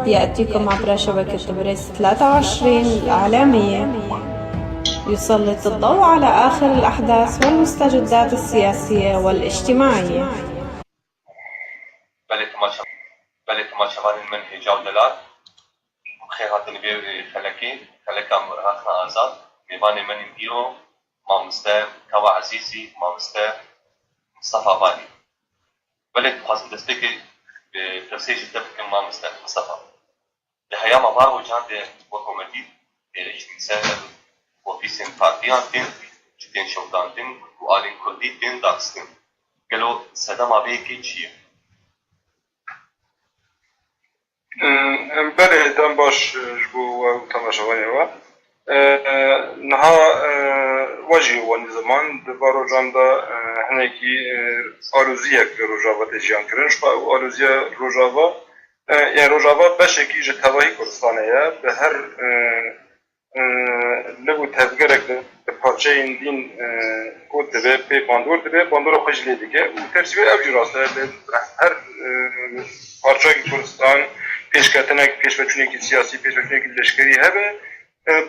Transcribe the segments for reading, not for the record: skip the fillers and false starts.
يأتيكم عبر شبكة تبريز 23 الإعلامية، يسلط الضوء على آخر الأحداث والمستجدات السياسية والاجتماعية. بله تماشاوان من حجاب دلار بخیر هاتون به فلکه مرهاتنا آزاد میوان من ایرو مامسته کوا عزیزی مامسته مصطفى بانی بله تخواستم دسته که به تفسیرش تفکر مامسته مصطفى لحيا مبارو جان ده وكومدي اجتماع وفيسين بارتيان دين جدين شوطان دين وآلين كردي دين داكستين قالوا سدام أبيكي چيه؟ بله دم باش جبو و تماشاوانی و نها واجی وانی زمان دبارو جان دا هنگی آلوزیه که روجاوا تجیان کرنش و آلوزیه روجاوا یعنی روجاوا بشکی جه تواهی کردستانه یه به هر لبو تفگرک ده پارچه این دین کود دبه پی باندور خوش لیدگه و ترسیبه او جی راسته هر پارچه کردستان پیشکتنک پیشوچونیکی سیاسی پیشوچونیکی لشکری هبه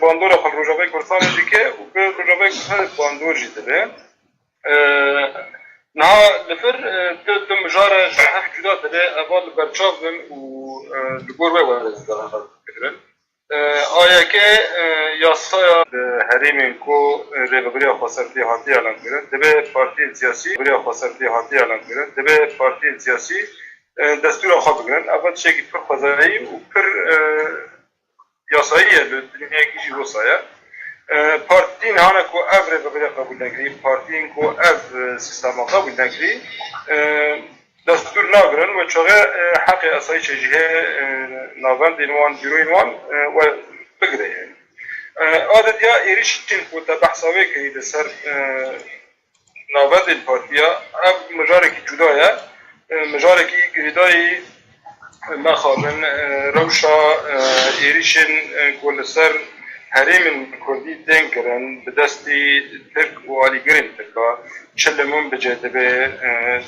باندور خود روجاوای کردستان دیگه و به روجاوای کردستان باندور جیده نه لفر دم جاره شهر جدا داره اول برچاوم و لگور و وارد دارن فکرن آیا که یاسا هریمین کو ریبری خاصرتی هاتی اعلام کرد دبه پارتی سیاسی ریبری خاصرتی هاتی اعلام کرد دبه پارتی سیاسی دستور آخا بگیرن اول شکل پر خزایی و پر یاساییه دنیا کیجی روسایه پارتین هانا کو افره ببره قبول نگری پارتین کو اف سیستما قبول نگری دستور ناگرن و چاقه حق اسایی چجیه ناوان دینوان بیروینوان و بگره یعنی عادت یا ایریشین کو تا بحثاوه که لسر ناوان دین پارتیا اف مجاره کی جدایه مجاره کی گریدایی مخابن روشا ایریشن کو لسر هریم کردی دنگرن به دستی ترک و آلیگرین ترکا چلمون بجده به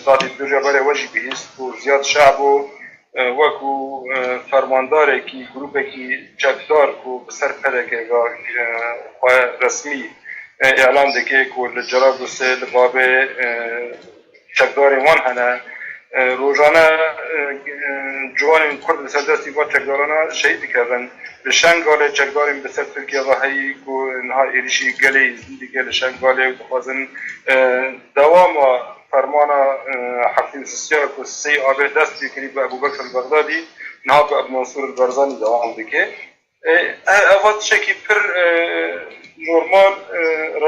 ذاتی دو جبال وجی بیست و زیاد شعب و وکو فرمانداره کی گروپه کی چکدار کو بسر پده که خواه رسمی اعلام دکه که لجراب و سه لباب چکداری وان هنه روزانه جوان کرد بسر دستی با چکدارانه شهید کردن لشنگاله چکداریم بسر ترکیه و هایی که نها ایریشی گلی دیگه لشنگاله و تخوازن دوام فرمان حفیظ سیار که سی آبه دست بکنی به ابو بکر البغدادی نها به ابو منصور البرزانی دوام دیگه اواد شکی پر نورمال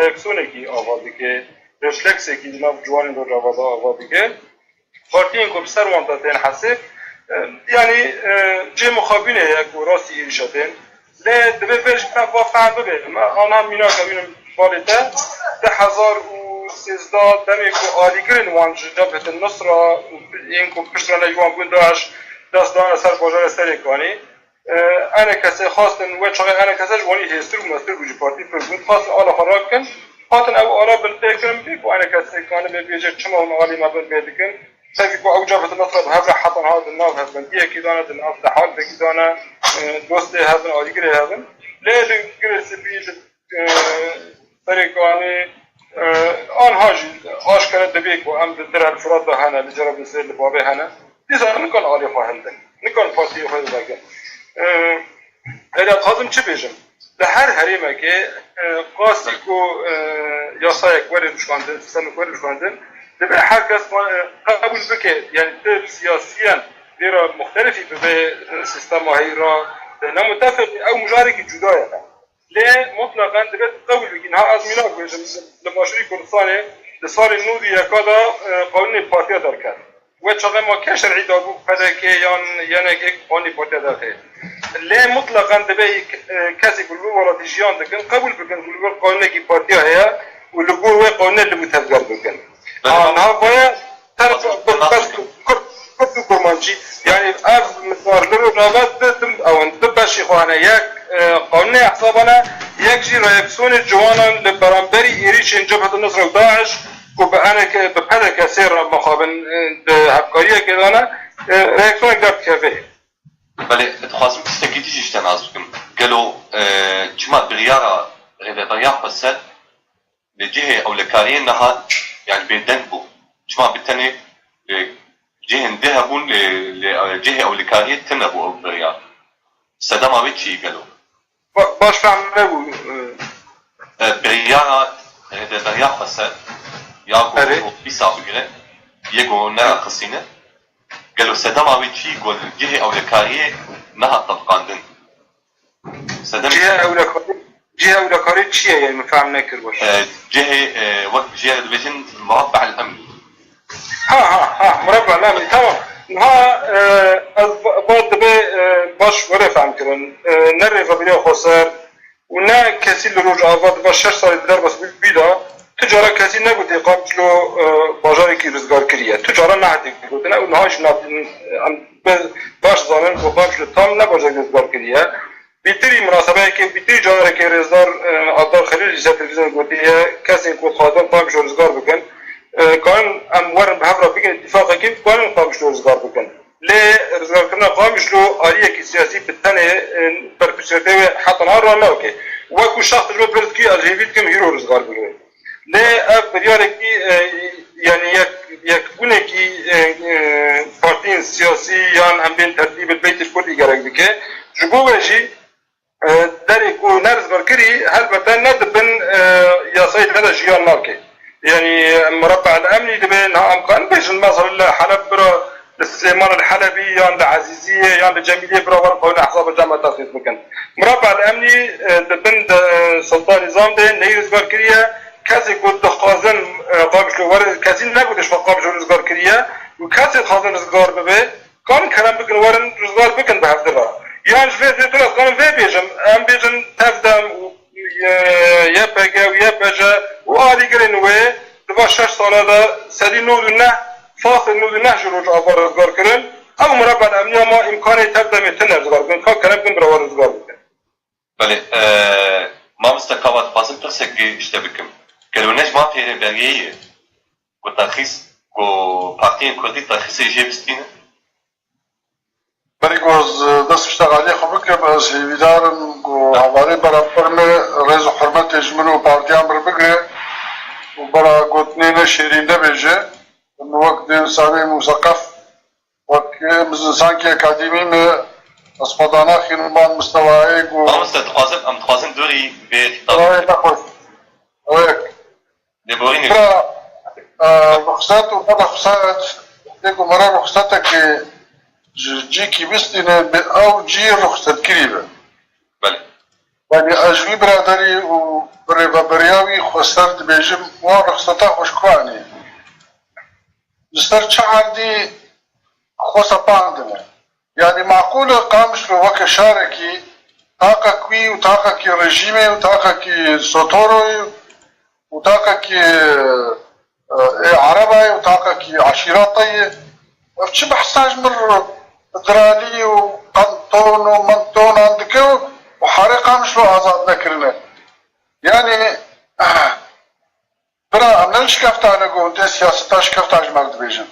ریاکسونه کی آواد دیگه رفلکسه کی ناف جوانی دو جواده آواد دیگه پارتین که بسر وانتاتین حسب یعنی جه مخابینه یک و راستی ایریشاتین لی دبه فرش کنم با فهم ببه آنها مینا کبینم بالده 2013 دمی که آلیگرین وانج جبهت النصرة این که پشترانه یوان بنداش دست دانه سر باجار سریکانی انا کسی خواستن و چاقه انا کسی جوانی هستر و مستر بوجی پارتی فرگوند خواستن آلا خراک کن خواستن او آلا بلده کنم بید و انا کسی کانه ببیجه چما هم آلی مبن بیدکن سبب کو اوجا بت نصر بهذا حطن هذا الناف هذا ديه كيدانا الناف تحال بكيدانا دوست هذا اوديغري هذا لا لغير سبيل طريقاني ان هاجي اشكال دبيك وام در الفراد هنا لجرب نسير لبابي هنا ديزار نكون عارف هنده نكون فاسي خود باگه الا قازم چه بيجم لهر هريمه که قاصي کو ياسايك ورد شواندن سيستم ورد شواندن دبي هر کس قبول بکه یعنی در سیاسیاً دیرا مختلفی به سیستم هایی را نمتفق او مجارکی جدایه لی مطلقاً دبي قبول بکه ها از مینا بجم لباشوری کردستانه لسال نودی یکادا قانون پارتیا دار کرد و چاقه ما که شرعی دابو پده که یعنی که قانون پارتیا دار کرد لی مطلقاً دبي کسی بلور ولا دیجیان دکن قبول بکن بلور قانون کی پارتیا هیا و لگور و قانون لبوتفگر بکن آنها باید طرف بس کردو کرمانچی یعنی اف مطارلر و رابط دتم او انت باشی خوانه یک قانون احسابانه یک جی ریاکسون جوانان لبرانبری ایریشن جبهت النصر و داعش و به انا که به پدر کسیر مخابن هفکاریه که دانه ریاکسون گرد کفه بله دخوازم تستکی دیجیش تناز بکم قالوا جمع بريارة غير ضياع بسات لجهة أو لكارين نها يعني بيدنبو جمع بالتاني جهة ذهبون لجهة أو لكارين تنبو أو بريار سدام أبيتشي قالوا باش فهم نبو بريارة غير ضياع بسات ياقو بيسا بغيره يقو نرى قصينة قالوا سدام أبيتشي قول جهة أو لكارين نها طبقاندن جهة أو لكاري چیه يعني مفهم نكر باش جهة وقت جهة الفيجن المربع الأمني ها مربع الأمني تمام ها بعد باش ولا فهم كرن نرى فبيا خسر ونا كسي لروج آباد باش 6 سال در بس بيدا تجارة كسي نقول تقام شلو بازاری کی روزگار کریه تجارة نهاتی بود نه اونهاش باش زانن و قام شلو تام نبازاری روزگار کریه بیتری مناسبه که بیتری جانره که رزدار عبدال خلیل جزا تلویزیون گوتیه کسی که خواهدان قام شلو روزگار بکن کان ام ورن به هفرا بکن اتفاقی که کان قام شلو روزگار بکن لی روزگار کردن قام شلو آلیه که سیاسی بتنه پرپسیته حتی نهار را نوکه وکو شخص جو پرد کی از هیوید کم هیرو روزگار بگوه لی اف بریاره کی یعنی یک گونه کی پارتین سیاسی یان هم بین ترتیب بیتش کردی گرگ بکه جبو وجی داری کو نرزگار کری هلبته ندبن یاسای هذا جیان ناکه يعني مربع الأمني دبن أمكان بيش مثلا حلب برا لسليمان الحلبي يان لعزيزية يان لجميلية برا ورقة أحزاب الجامعة تاسيس مكان مربع الأمني دبن سلطان نظام ده نيرز بركرية كذا قد خازن قابش لورد كذا نقدش فقابش رزقار كرية وكذا خازن رزقار ببه كان كلام بكن ورن رزقار بكن بهفدرا يعني في تراث كان في بيجم أم بيجم تفدم يبقى ويبقى وآلي قرن وي دبا 6 ساله دا سدي نودنه فاصل نودنه جروج آبار رزگار کرن او مربع الامنی ما امکانی تبدأ میتن رزگار کن که کنم کن برای رزگار بکن بله ما مستقبات فاصل ترسكي اشتبكم قالوا ناش ما في بريئة وترخيص وبارتين كردي ترخيص يجي بستينه بريكوز دست اشتغالي خبرك بس هيدارن وعواري برابر من رئيس حرمت اجمل وبارتيان بربقري وبرا قوتنين شيرين دبجة انه وقت انساني مثقف وقت انسان كي اكاديمي من اسبادانا خينمان مستوائي ما مستتخوازن ام تخوازن دوري بيت طبعا ويك دبوريني رخصات وبعد رخصات ديكو مرة رخصتك جي كي بستنا او جي رخصت كريبة بله يعني اجوي برادري وبريبا برياوي خسرت بيجم ورخصتها خوشكواني جستر شعر دي خوصة باندنا يعني معقولة قامش لو وكا شاركي طاقة كوي وطاقة كي رجيمي وطاقة كي سوتوروي وطاقة كي عربي وطاقة كي عشيراتي وفتش بحساج من درالي وقنطون ومنطون عندك وحريقة مش لو عزاد نكرنا يعني برا عمنا شكفت على قوة سياسة شكفت على جمال بيجن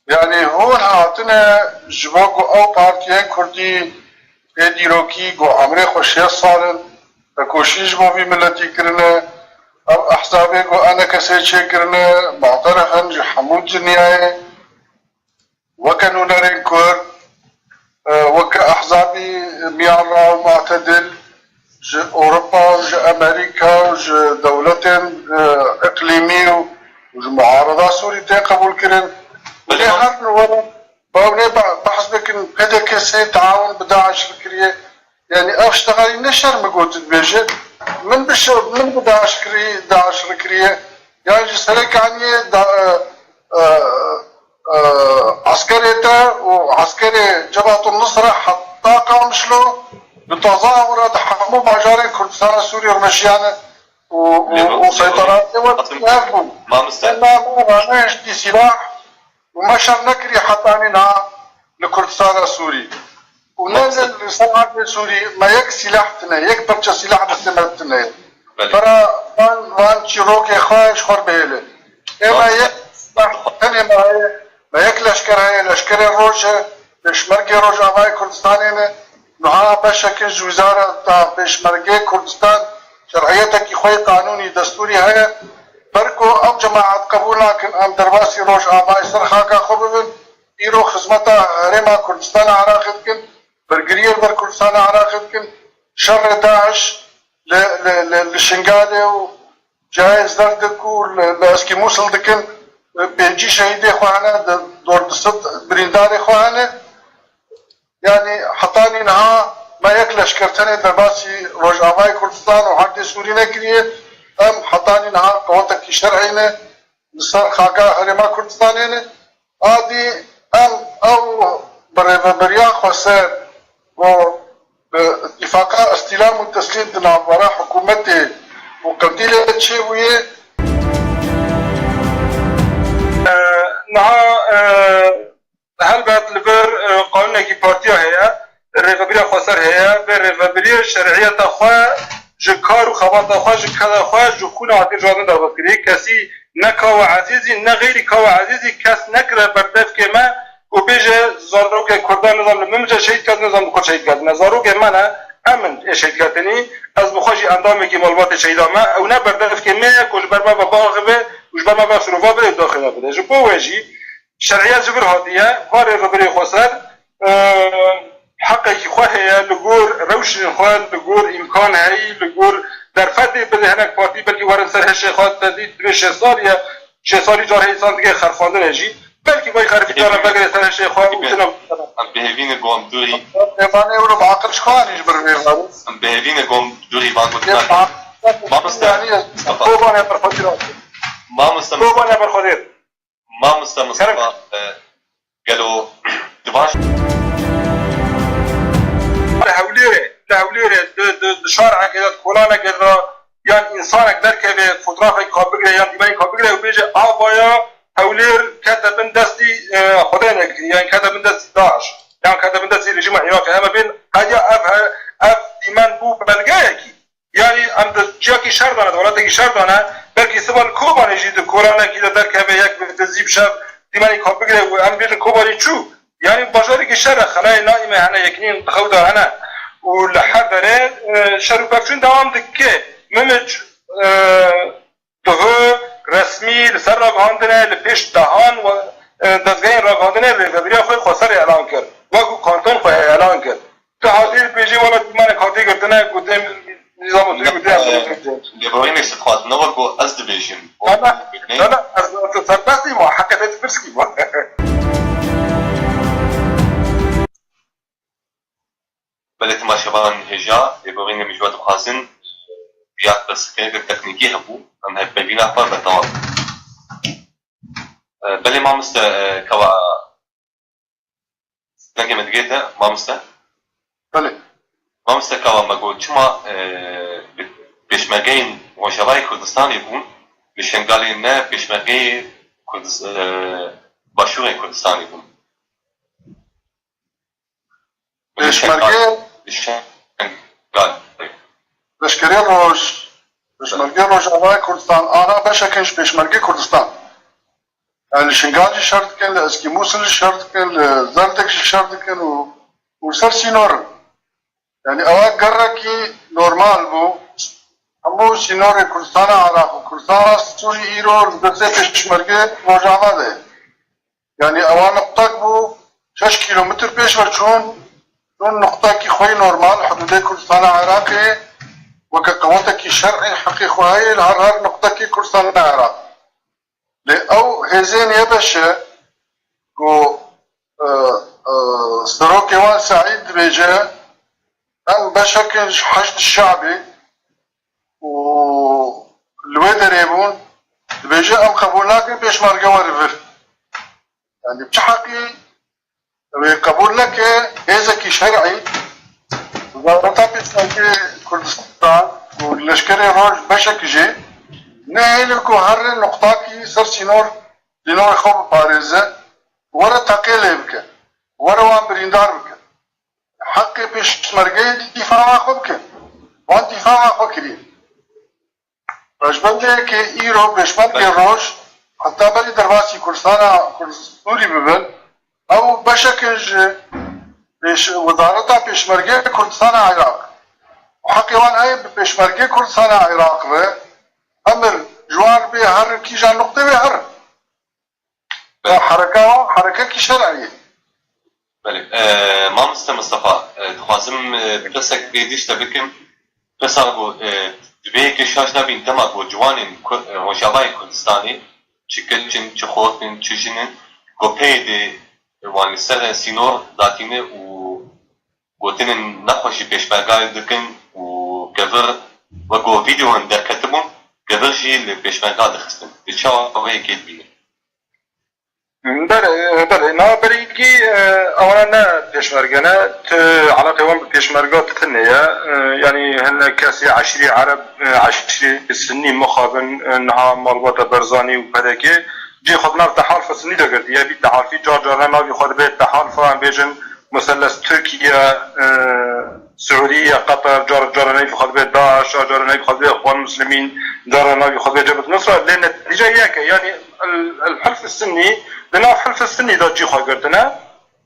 يعني هون هاتنا جواكو او بارتيان كردي ديروكي قو عمري خوشيه صارن كوشيش بو في ملتي كرنا او احزابي قو انا كسيتشي كرنا معترخن حمود جنياي وكانوا نارين كور وكا احزابي ميارا ومعتدل ج اوروبا وج امريكا وج دولتين اقليمي وج معارضة سوريتين قبول كرن اللي هاتنا ورا باوني بحسبك ان هذا كسي تعاون بداعش الكريه يعني اشتغل نشر مقوت البيجة من بداعش كريه داعش الكريه يعني جسرك عني عسكريته وعسكري جبهة النصرة حتى قام شلو بتظاهرة حمو مجاري كردستان السوري ومشيانة وسيطرات ما مستعد ما يشتي سلاح ومشر نكري حتى أننا لكردستان السوري ونزل لصناعة السوري ما يك سلاح تنا يك برشا سلاح نستمر تنا ترى وان شروكي خايش خور بيله إما يك سلاح تنا ما يك لشكر هاي لشكر الروشة پشمرگی روجاوای کردستانه نها بشکل وزارت پشمرگی کردستان شرعیت کی خوی قانونی دستوری ہے برکو او جماعت قبول لكن ام درباسی روجاوای سرخاکا خوبن ایرو خدمت هرما کردستان عراقت کن برگریر بر کردستان عراقت کن شر داعش لشنغالي وجايز دردكو لاسكي موصل دكن بيجي شهيدي اخوانا دور دست برينداري اخوانا يعني حطاني نها ما يكلش كرتني درباسي روجاواي كردستان وحدي سورينا كريه ام حطاني نها قوتك شرعينا نصر خاقا هرما كردستانينا ادي ام او بريا خسر و اتفاقا استلام والتسليم دنا وراء حكومتي وقبديلة تشيوية نها هل بعد لبر قانون کی پارتیا هي الريفابريا خسر هي بالريفابريا الشرعية تخوا جكار وخبط تخوا جكذا خوا جكون عادي جوان دغفري كسي نكوا عزيزي نغير كوا عزيزي كاس نكره بردف كما وبيجي زاروك كردان نظام الممجا شهيد كاد نظام كل شهيد كاد نزاروك مانا امن شهيد كاتني از بخوجي اندامي كي مالبات شهيد ما او نبردف كما كل برما باغبه وش برما بسروفا بده داخل بده جو بوجي شرعيه جبر هاديه فار ربري خسر حقي خواه هي لغور روشن خواه لغور امكان هي لغور در فدي بده هناك بارتي بلكي ورن سر هشيخات تدي 6 سال يا 6 سال جار انسان دیگه خرفاندن هجي بلكي باي خرفي دارم بقى سر هشيخات وتنم بهوين قوم دوري انا ورا بعقل شخان يجبر بيه بهوين قوم دوري بانكوتنا ما مستمع كوبانا برخدير ما مستمع كوبانا برخدير ما مستمع قالوا دباش لهوليره شارع كذا كولانا كذا يعني انسانك دركه فوتوغرافي كوبيغرا يعني ديماي كوبيغرا وبيجي ابايا هولير كتب دستي خدانا يعني كتب دستي داعش يعني كتب دستي رجيم العراقي اما بين هيا اف ديمان بو بلغاكي يعني ام جاكي شردانه دولتي شردانه بلكي سبال كوبا نجي كولانا كذا دركه يك بتزيب شاب ديماي كوبيغرا وام بين كوبا شو يعني بجاري كشرة خلايا نائمة هنا يكنين خودا هنا ولحد شروع بفشون دوام دكه ممج ده رسمي لسر راهاندنه لپیش دهان و دزگاه راهاندنه رفابریا خوی خسر اعلان کرد و کانتون خوی اعلان کرد تو حاضر پیجی والا من کارتی گرتنه گفتم نظام دوی گفتم لبراهيم استخدام نوكو از دبيجن لا از تصدقتي ما حكيت فرسكي بلت ما شبان هجا لبراهيم مجواد بخازن بيات بس كيف التكنيكي هبو ام هب بينا فار بتواب بلي ما مست كوا نجي مدقيته ما مست بله ما مست كوا ما قلت شما بيشمرگين وشبای کردستان يبون بشنغالي نه بيشمرگي باشور کردستان يبون بشمرگي بشمرگي روجاواي كردستان انا بشكنش بشمرگي كردستان يعني شنغالي شرط كان لاسكيموس شرط كان لزردك شرط كان وسر سينور يعني اواك قركي نورمال بو همو سينور كردستان عراق كردستان سوري ايرو بزي بشمرگي روجاوا يعني اوان نقطة بو 6 كيلومتر بيش ورچون دون نقطة كي خوي نورمال حدود كردستان العراقي وكقوتك شرعي حقيقي خوي الهر نقطة كي كردستان العراق لأو هزين يبشة كو سروكي وان سعيد بيجا أم بشكل حشد الشعبي والويدر يبون بيجا أم قبول لكن بيش مرقا ورفر يعني بشحقي قبول لك هزكي شرعي وطبعا كردستان واللشكري روج بشك جي نهيلكو هر نقطة كي سر سينور لنور خوب باريزة ورا تقيل بك ورا وان بريندار بك حقي بيش مرقي دفاع خوب بك وان دفاع خوب كريم رجبنده كي ايرو بيشمت كي روج حتى بلي درباسي كردستان كردستوري ببن او بشكل وزارة بيشمركة كردستان العراق وحقيقان هاي بيشمركة كردستان العراق أمر جوار بهر كيجان نقطة بهر حركة كي شرعية. بله ما مصطفى تخازم بلسك بيديش تبكم بس أبو دبي كشاش نبين تما بو جوانين روجاواي كردستاني شكلشن شخوتن شجنن كوبيدي وان سر سينور داتينه و قوتن نخوشي بيشمركة دكن و كفر وكو فيديو هندر كتبون كفر شي لبيشمركة دخستن بتشاو هيك بينه. بله نه برای که اولا نه پیشمرگانه علاقه وام پیشمرگات تنیه یعنی هن کسی عشری عرب عشری سنی مخابن نها مربوطه برزانی و پدکه جی خود ناف تحالف سنی دگرد یا بی تحالفی جار جارا ناوی خود بیت تحالف هم بیجن مثلث ترکیه سعودية قطر جار نايف خد بيت داعش جار نايف خد بيت اخوان المسلمين جار نايف خد بيت جبهة نصرة لان النتيجة هيك يعني الحلف السني لنا الحلف السني دا جي خاطرنا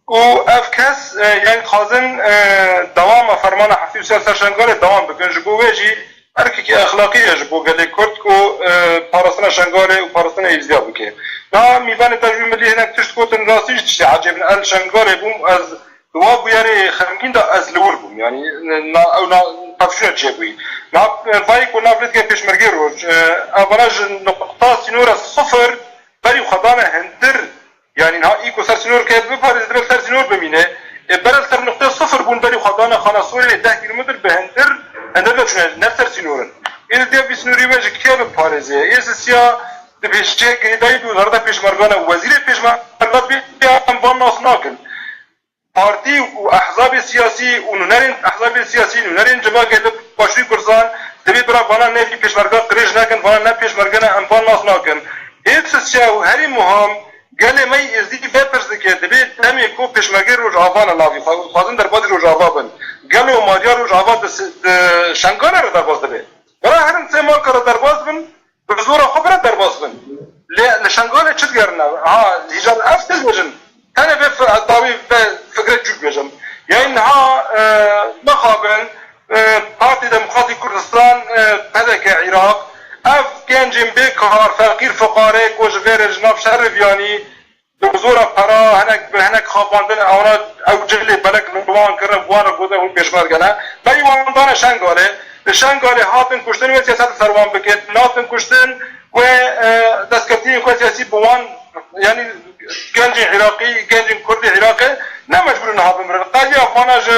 وافكاس يعني خازن دوام فرمان حفيظ سياسة شنغال دوام بكن جبو ويجي اركي اخلاقية جبو قال كرد كو بارسنا شنغال وبارسنا يزيا بكي نا ميزان ترجمة اللي هناك تشتكوتن راسيش تشي عجبنا الشنغال بوم از دواب يعني خمكين دا از لول بوم يعني نا او نا طفشنا تجيبوي نا فايك ونافلت كان بيش مرقي روج افراج نقطة سنورة صفر بري وخضانا هندر يعني نها ايكو سر سنور كيف بفارز درل سر سنور بمينه برل سر نقطة صفر بون بري وخضانا خلاصوري 10 كيلومتر بهندر هندر بشنا نفسر سنورن إذا دي بسنوري واجه كيف بفارزه إذا سيا بيشجع قيداي بوزارة بيش مرقانا وزير بيش مرقات بيها انبان ناس ناكن بارتي واحزاب سياسي ونرين احزاب سياسي ونرين جماعه قاعده باشري كردستان دبي برا بانا نفي بيشمركه قريش ناكن بانا نا بيشمركه انفان ناس ناكن هيتسيا وهري مهم قال ما يزدي بيبرز كده دبي تامي كو بيشمركه روجافان نافي خازن در بعد روجافان قالوا ماجار روجافان شنغال رو در باز دبي برا هرم سما كر در باز بن بزوره خبره در باز بن لشنغال چت قرنا ها هجر افسل وجن أنا في الطبيب فكرة جوج بيجم يعني إنها مقابل بارتي ديمقراطي كردستان هذا كعراق أف كان جنبي كهار فقير فقراء كوجفير جناب شرف يعني بزورة برا هناك خاباندن أوراد أو جلي بلك نبوان كرم بوان كودا هم بيشمار جنا بي وان دانا شنغالي هاتن كشتن وسياسات سروان بكت ناتن كشتن و دستكتين كوسياسي بوان يعني گنج عراقی گنج کردی عراقی نمجبور نه بمرن قالی افغاناج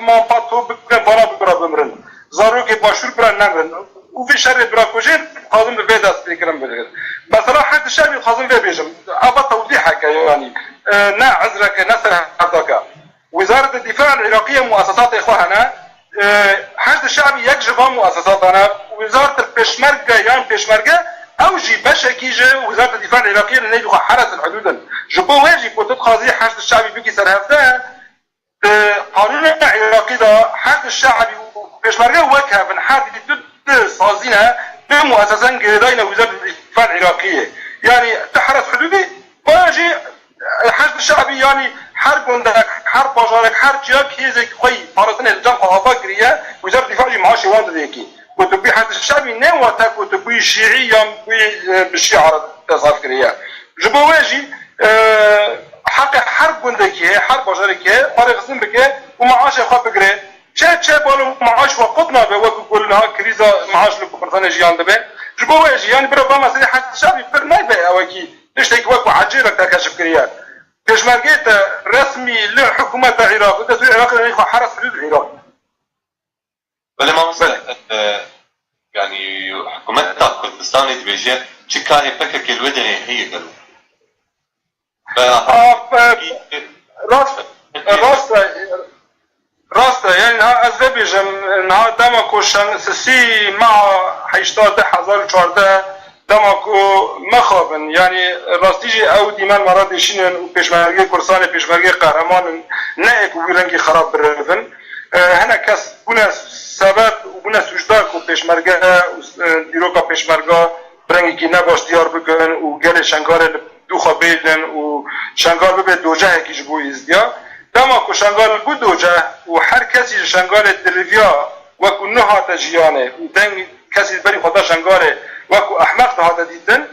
ما پاتو بکن بالا ببرا بمرن زارو که باشور برا نمرن و في شر برا کوجین خازم به دست بکرم بده مثلا حد الشعبي خازم به بیجم ابا توضیحك يعني نا عذرك نسر حدك وزارة الدفاع العراقية مؤسسات اخواننا حد الشعبي يجب مؤسساتنا وزارة البشمركة يعني بشمركة اوجي بشكي جا وزاره الدفاع العراقيه اللي يدخل حرس الحدود جبو واجب كنت قاضي حشد الشعبي بكي سرهفته قانون العراقي ده حشد الشعبي بيشمرقه وكها من حد ضد صازينها بمؤسسه قيادين وزاره الدفاع العراقيه يعني تحرس حدودي واجي حشد الشعبي يعني حرب عندك حرب باجارك حرب جاك هي زي خوي فارسنا الجنب افاكريه وزاره الدفاع معاشي واند ذيكي وتبي حد الشعبي نواتك وتبي شيعيا بالشيعة تظاهرية جبواجي حق حرب بندكية حرب بجاركية فارغ سن بكية ومعاش خاب بقري شا بالو معاش وقطنا بوقت كلها كريزة معاش لكو برتنا جيان دبي جبواجي يعني برا ما سري حد الشعبي برناي بقى أوكي ليش تيجي وقت عجيرك تكشف كريات كشمرقيت رسمي لحكومة العراق وتسوي العراق اللي يخو حرس حدود العراق بله ما مثلا يعني حكومتنا كردستان تبيجي شكاية بكك الودري هي قالوا راستا يعني ها أزبيجم إنها دمكو سسي مع حيشتات 1014 دمكو مخابن يعني راستيجي أو ديمان مراد يشينن وبيشمرقي كرساني بيشمرقي قهرمان نائك وبيرنجي خراب بالرفن هنا كس بنا سبب وبنا سجداك وبيشمرقه ديروكا بيشمرقه برنگی که نباش دیار بکن و گل شنگار دو خبیدن و شنگال ببه دوجه که جبو ازدیا دما کو شنگال بو دوجه و هر کسی شنگال درویا و کو نه هات جیانه و دنگ کسی بری خدا شنگال و کو احمق هات دیدن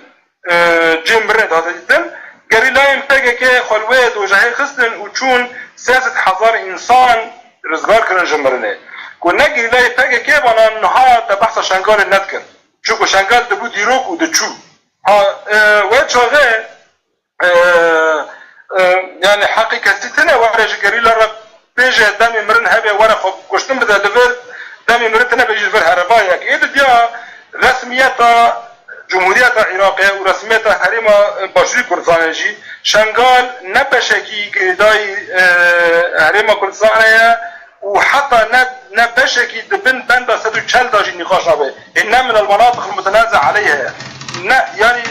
جمرد هات دیدن گریلایم پگه که خلوه دوجه خستن و چون 300,000 انسان رزگار کردن جمرنه کو نگریلای پگه که بانا نها تا بحث شنگال ندکن چون کو شنگال دبو دیروک و دچو و چاغه يعني حقيقة تنا ورج قريلا رب بيجي دمي مرن هبه ورا خب كشتم بده دبر دمي مرتنا بيجي في هربايا ايد ديا رسميتها جمهورية العراق ورسميتها هريما باشوي كردستانجي شنغال نبشكي قيداي هريما كردستانيا وحتى نبشكي دبن بندا سدو تشال داجي نقاش به انها من المناطق المتنازع عليها يعني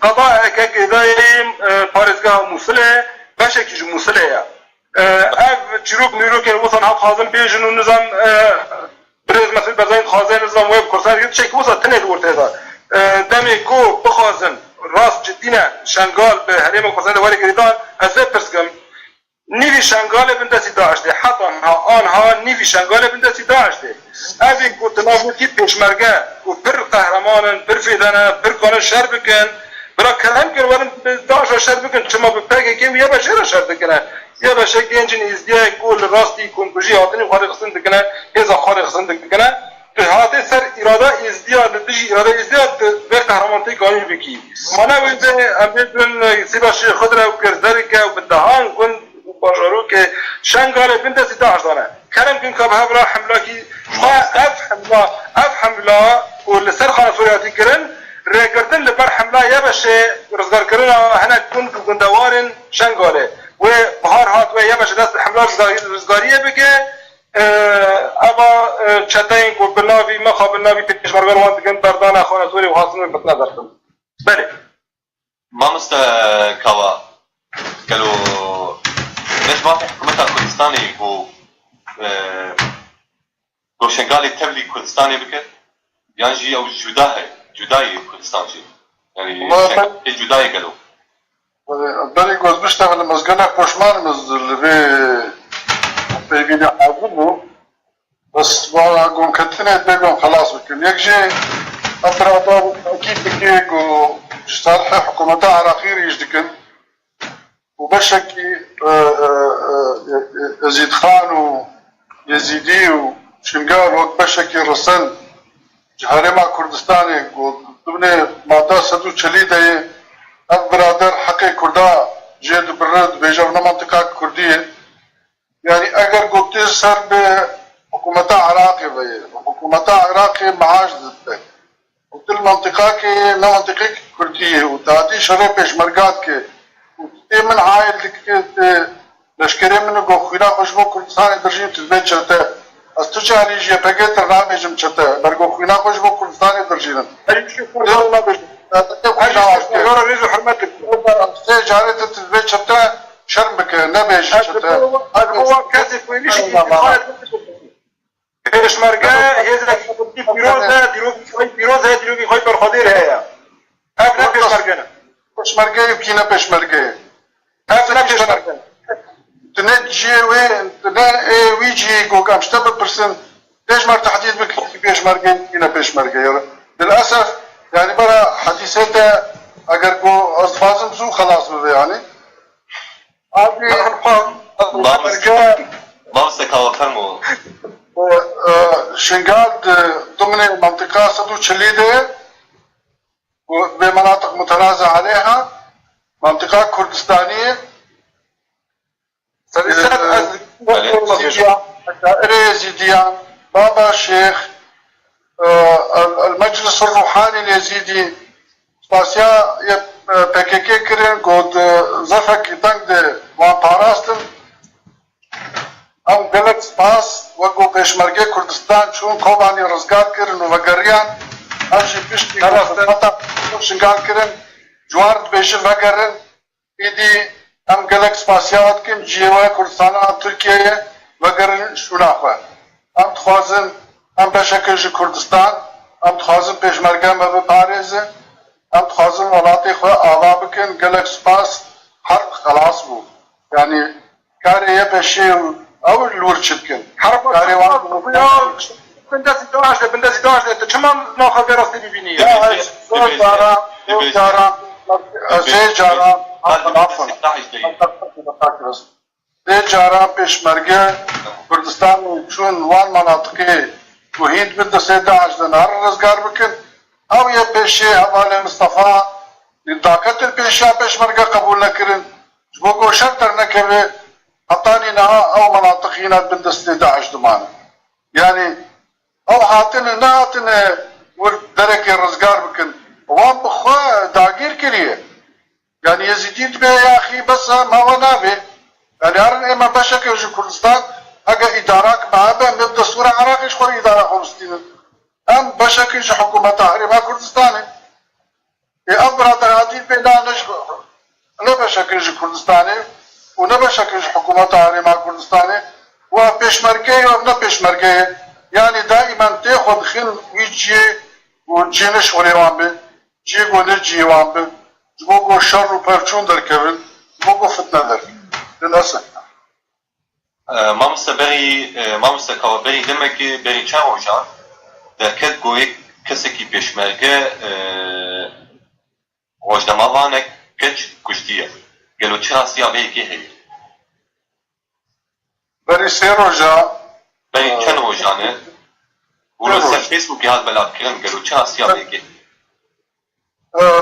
قضاء كقضايا بارزگاه موصله بشكل جو موصله يا اف تشروك نيروك الوطن هات خازن بيجن النظام برز مثل بزاين خازن نظام ويب كورسار يد شيء وصل تنه ورته دمي كو بخازن راس جدينا شنغال بهريم كورسار وري قريدان از برسكم نيفي شنغال بندسي داعش ده حتى آنها نيفي شنغال بندسي داعش ده ابي كو تناوبتي پشمرگه و بر قهرمانن بر فيدانا بر قانون شر بكن برا كلام كن ورن داعش شر بكن چما بپگه كيم يا بشر شر دكنه يا بشر گنجن ازديا كل راستي كون بجي هاتني خارق سن دكنه اذا خارق سن دكنه هاته سر اراده ازديا بتجي اراده ازديا بر قهرمانتي قانون بكي مانا وينده امبدن سيبا شيخ خضره و كرزركه و بدهان كن باشارو که شنگال بنده سی داعش دانه کرم کن که به هبرا حمله کی اف حمله و لسر خانه سوریاتی کرن ریکردن لبر حمله یا بشه رزگار کرن هنه کن که گندوارن شنگاله و بهار هات و یا بشه دست حمله رزگاریه بگه اما چتاین کو بناوی مخابل ناوی پیشمرگان وان دکن دردان خانه سوری و حاصل بطنه دردن بله ما كوا قالوا ليش ما في حكومة كردستاني و شنغالي تبلي كردستاني بكت يعني جي او جداي كردستان جي يعني شنغالي جداي قالوا داري گوز بشتغل مزگنه پشمان مزدل به بيبيني حاضرنو بس با گون كتنه بيگون خلاص بكن يك جي افرادا اكيد بكي و شتارح حكومة عراقير يجدكن وبشكي يزيد خان ويزيدي وشنقال وقت بشكي رسل جهارما كردستاني ضمن مادا سدو چليده اف برادر حقي كردا جيد برد بيجرنا منطقة كردية يعني اگر قلت سر بحكومة عراقي بيه حكومة عراقي معاش ضده قلت المنطقة كي نا منطقة كردية وتعدي شرع بيشمرقات كي من عائل دكتور لشکری منو گوخینا خوشبو کردستان درجیم تزبیت چرته از تو چه علیجیه پگه راه بیجم چرته بر گوخینا خوشبو کردستان درجیم علیجی کردستان بیجم اجازه ریز حرمتك سه جاره تزبیت چرته شرم بکه نبیج چرته هو كاتب وينيش پشمرگه هزار پیروز دیروگی خوی برخادر هیا اب نه پشمرگه نه پشمرگه کی نه پشمرگه اب نه پشمرگه تنجي وين ويجي قوقام شتبه برسن ليش ما تحديد بك بيش مرقين هنا بيش مرقين للاسف يعني برا حديثته اگر کو اصفازم زو خلاص بده يعني ما استكاو فرمو شنغال ضمن منطقة سدو تشليده بمناطق متنازع عليها منطقة كردستانية زيديان بابا الشيخ المجلس الروحاني اليزيدي سباسيا بكيكي كرين قد زفك تنقد وان باراستن ام قلت سباس وقو بيشمرقي كردستان شون كوباني رزقات كرين وغريان امشي بشتي مطا شنقال كرين جوارد بيشن وغرين ايدي ام گلک سپاسیات کم جیوه کردستان ترکیه وگرن شوناخوه ام تخوازن ام بشکل کردستان ام تخوازن پیشمرگه و بپارزه ام تخازن ولاتي خو آوا بكن قالك سباس حرب خلاص بو يعني كاري يبشي او الورش بكن حرب كاري بندسي داعش تشمن ناخذ دراسة ببينية سه جارا سه جارا پیشمرگه کردستان چون وان مناطقی و هند بندسه داعش دنار رزگار بکن او یه پیشی حواله مصطفى لداکت الپیشا پیشمرگه قبول نکرن جبوکو شرطر نکره حطاني نها او مناطقينا بندسه داعش دمانه يعني او هاتن ناتن ودرك الرزقار بكن وان بخوا داغير كريه يعني يزيدين به يا اخي بس ما هو نابه يعني ارن اما بشكل جو كردستان اجا ادارات معابه من الدستور العراقي شخور اداره فلسطين ام بشكل جو حكومه تحرير كردستاني ابرا تغادير بينا نشبه لا بشكل جو كردستاني ولا بشكل جو حكومه تحرير كردستاني وبيشمركي ولا بيشمركي يعني دائما تاخذ خل ويجي وجينش وريوان به جيغو نجي وان به جبوغو شر وبرچون در كبل جبوغو فتنه در للاسف ما مستكوا بري دمك بري چاو جان در كد گوي كسكي بيشمرگه وجدماوانك كچ كشتيه قالوا چرا سيابه كي هي بري سيروجا بري چن وجانه ولو سر فيسبوك هاد بلاد كرن قالوا چرا سيابه كي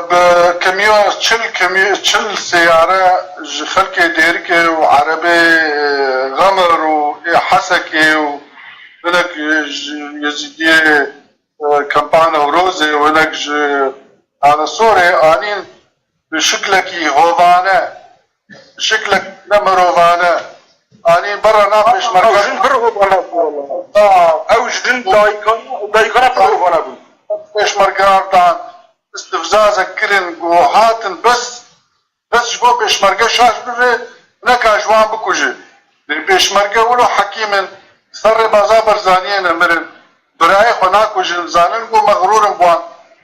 بكميو تشل سيارة خلق ديركي وعربي غمر وحسكي ولك يزيدية كمبانا وروزي ولك على سوري آنين بشكلك هوفانا شكلك نمروفانا آنين برا نافش مركز او جدن دايكانا فروفانا بو فيش مركز استفزازك كرن وهاتن بس جبو بيشمرقه شاش بره نكا جوان بكوجه بيشمرقه ولو حكيمن سر بازا برزانيين مرن براي خناكو جنزانن قو مغرورن بوان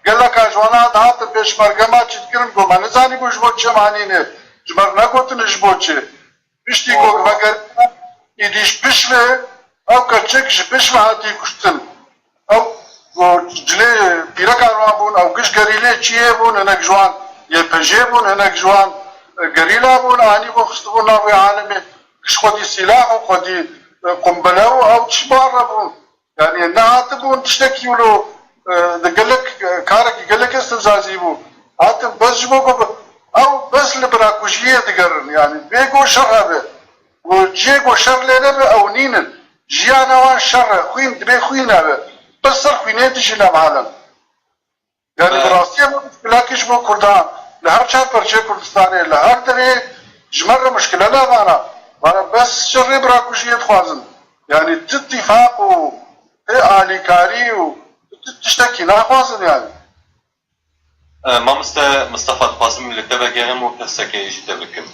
قال لك جوانات هاتن بيشمرقه ما تشتكرن قو ما نزاني بو جبو تشه معنينه جمر نقوتن جبو تشه بشتي قو بقر يديش بشوه او كتشكش بشوه هاتي كشتن او جلي بيركان بون او كش غريله چيه بون هناك جوان يبجي بون هناك جوان غريلا بون اني بو خستبونا في عالم كش خدي سلاح وخدي قنبله او تشبار بون يعني نهات بون تشتكي ولو دقلك كارك يقلك استفزازي بو هات بس جبوكو او بس لبراكوشيه دقرن يعني بيقو شر وجيقو شر لنا او نينن جيانا وان شر خوين دبي خوينا بس صار خوينيتش الى العالم يعني براسية ما مشكلاتش مو كردان لهر شهر برشي كردستاني لهر دري جمرة مشكلة لا معنا بس شر براكوشية خوازن يعني تتفاق و آلي كاري و تشتكي لا خوازن يعني ما مصطفى قاسم اللي تبع جرم وكسك ايش تبكم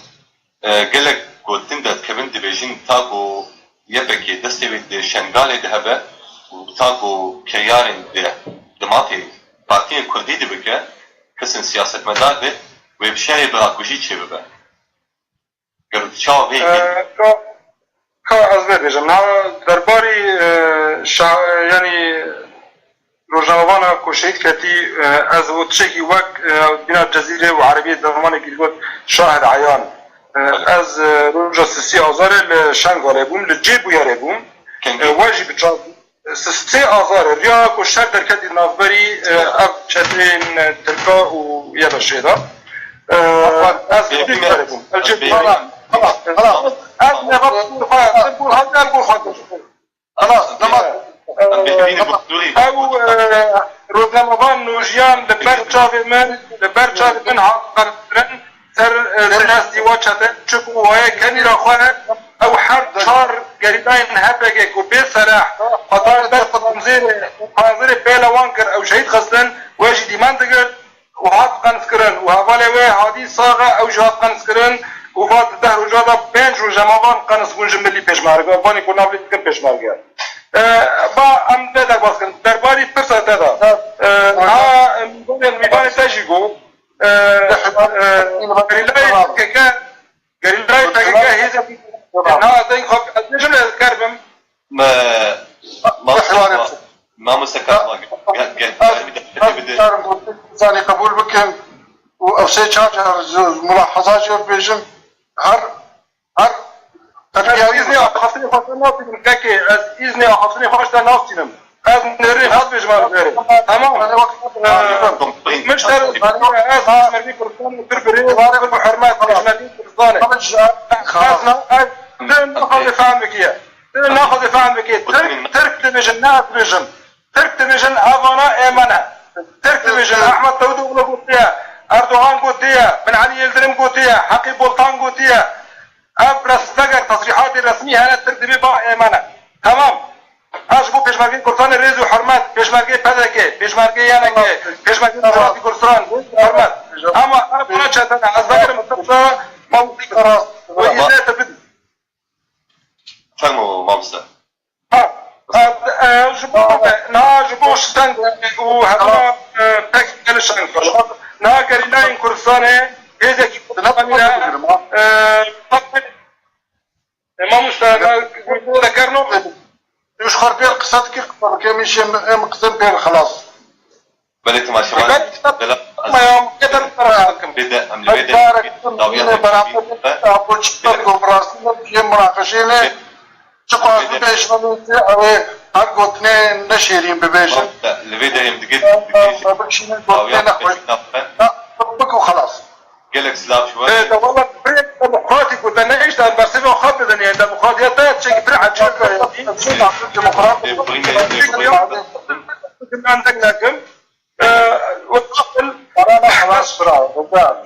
قالك قلتن ده كمان دبيجين تاقو يبكي دستي بيد شنغال دهبه وتاقو كيارن ده دماتي باتين كردي دبكه كسن سياست مدار به وبشاري براكوشي چه ببه قالوا تشاو هيك از ببیجم درباری یعنی روزنامه‌ها کوشید کتی از وقتی وقت بنا جزیره و عربی زمانی که بود شاهد عیان از روز 3 آذر لشنغال بوم لجیب و یاره بوم واجب چاپ 3 آذر ریا کوشتر در کتی نافبری اب چترین ترکا و یبشه دا از جیب یاره بوم الجیب خلاص از نفر خلاص او روزنامه‌وان نوجیان لبر چاو من حاضرن سر سراستی واچته چکو وای کنی را خواه او هر چار گریداین هبگه کو به صلاح خطر در حاضر پهلوان کر او شهید خستن واجی دیمان دگر و هات قنسکرن و حواله و حادی ساغه او جهات قنسکرن و بعد ده روزا 5 روز جماعان قنس گونج ملی پیشمرگه وانی کو نابلیت کن پیشمرگه با ام در باز کن درباری پرسا دادا ها میبان تاجیگو گریلای تاجیگا هیزا ها زين خب نجم كربم ما مستكار زاني قبول بكن وأوسي تشارجر ملاحظات جو بيجن هر إذني أخصني خاصة ناصينم كاكي إذني أخصني خاصة ناصينم از نري خاص بجمع نري تمام مش ترى از مرمي كرسان وتربري وحرمات مجمدين كرسانة ناخذ فهمك يا ناخذ فهمك يا ترك تلفزيون ناس تلفزيون ترك تلفزيون أفانا إيمانا ترك تلفزيون أحمد تودو ولا قوتيا أردوغان قوتيا بن علي يلدرم قوتيا حقي بولتان قوتيا أبرز فقر تصريحات الرسمية هنا ترك تلفزيون إيمانا تمام أشبو بيشماركين كرسان الرئيس وحرمات بيشماركين بدكي بيشماركين يانكي بيشماركين مراتي كرسان حرمات أما أنا بنا شاتنا أزباقر مستقصة موضوع وإذا تبدو فهموا مامسة جبو شتنگ وهذا تك الشنگ نا قريناين كرسانه إذا كنا ما مستعد ذكرنا مش خربي القصة كي كمشي مقسم بين خلاص بليت ما شباب ما يوم كتر تراكم بدا أم لبدا طبيعي شقاق بيش منوتي أو هرقوتني نشيرين ببيجن لبدا يمدقد بكو خلاص قالك سلاف شوية ده والله بريك ديمقراطي كنت انا ايش ده برسيبه وخبط يعني ديمقراطيات شيء بريك عجيب عندك لكن وتقفل انا خلاص برا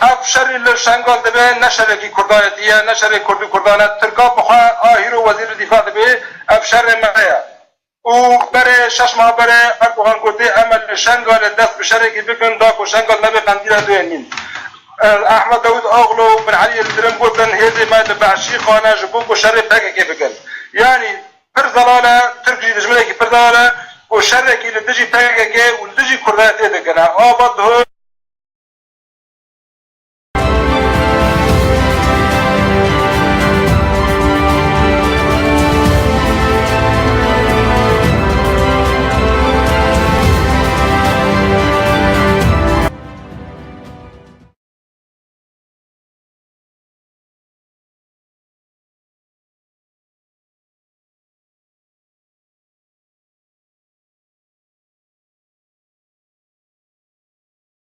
افشر الشنغال دبه نشركي كردانية نشر كردانة تركاب بخوا آهيرو وزير الدفاع دبه افشر معايا وبره شش ماه بره اردوغان قلتي عمل شنغال دست بشركي بكن داكو شنغال نبي قنديل دوينين احمد داود اغلو بن علي الدرم قلتن هيزي ما دبعشي خانه جبوك وشرك هكا كيف بكن يعني برزلالة تركي دجملكي برزلالة وشركي لدجي هكا ولدجي كردانية دكنا ابد هو